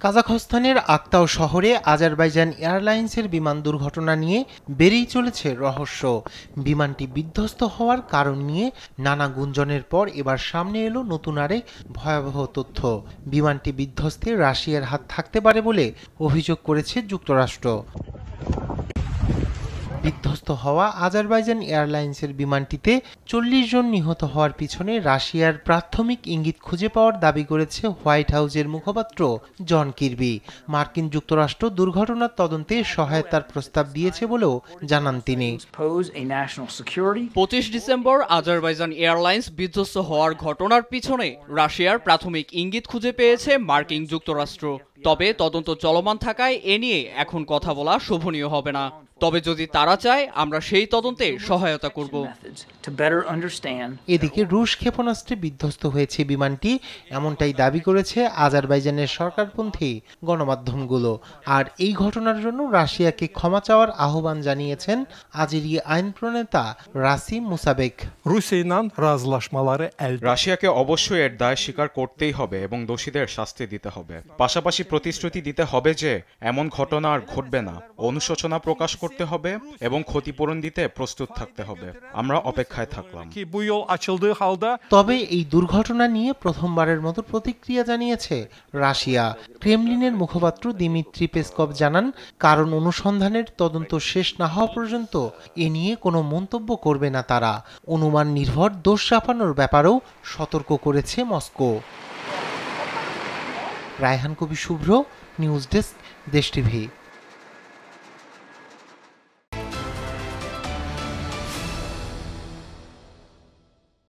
কাজাখস্তানের আক্তাও শহরে আজারবাইজান এয়ারলাইন্সের বিমান দুর্ঘটনা নিয়ে বেড়েই চলেছে রহস্য। বিমানটি বিধ্বস্ত হওয়ার কারণ নিয়ে নানা গুঞ্জনের পর এবার সামনে এলো নতুন আরেক ভয়াবহ তথ্য। বিমানটি বিধ্বস্তে রাশিয়ার হাত থাকতে পারে বলে অভিযোগ করেছে যুক্তরাষ্ট্র। বিধ্বস্ত হওয়া আজারবাইজান এয়ারলাইন্সের বিমানটিতে 40 জন নিহত হওয়ার পিছনে রাশিয়ার প্রাথমিক ইঙ্গিত খুঁজে পাওয়ার দাবি করেছে হোয়াইট হাউসের মুখপাত্র জন কির্বি। মার্কিন যুক্তরাষ্ট্র দুর্ঘটনার তদন্তে সহায়তার প্রস্তাব দিয়েছে বলেও জানান তিনি। 25 ডিসেম্বর আজারবাইজান এয়ারলাইন্স বিধ্বস্ত হওয়ার ঘটনার পিছনে রাশিয়ার প্রাথমিক ইঙ্গিত খুঁজে পেয়েছে মার্কিন যুক্তরাষ্ট্র। তবে তদন্ত চলমান থাকায় এ নিয়ে এখন কথা বলা শোভনীয় হবে না। তবে যদি তারা চায়, আমরা সেই তদন্তে সহায়তা করব। এদিকে রুশ ক্ষেপণাস্ত্রে বিধ্বস্ত হয়েছে বিমানটি, এমনটাই দাবি করেছে আজারবাইজানের সরকারপন্থী গণমাধ্যমগুলো। আর এই ঘটনার জন্য রাশিয়াকে ক্ষমা চাওয়ার আহ্বান জানিয়েছেন আজেরি আইন প্রণেতা রাসিম মুসাবেক। রাশিয়াকে অবশ্যই এর দায় স্বীকার করতেই হবে এবং দোষীদের শাস্তি দিতে হবে। পাশাপাশি প্রতিশ্রুতি দিতে হবে যে এমন ঘটনা আর ঘটবে না। অনুশোচনা প্রকাশ করতে হবে এবং ক্ষতিপূরণ দিতে প্রস্তুত থাকতে হবে। আমরা অপেক্ষায় থাকলাম। তবে এই দুর্ঘটনা নিয়ে প্রথমবারের মতো প্রতিক্রিয়া জানিয়েছে রাশিয়া। ক্রেমলিনের মুখপাত্র দিমিত্রি পেসকভ জানান, কারণ অনুসন্ধানের তদন্ত শেষ না হওয়া পর্যন্ত এ নিয়ে কোনো মন্তব্য করবে না তারা। অনুমান নির্ভর দোষ চাপানোর ব্যাপারেও সতর্ক করেছে মস্কো। রায়হান কবি শুভ্র, নিউজ ডেস্ক, দেশ টিভি।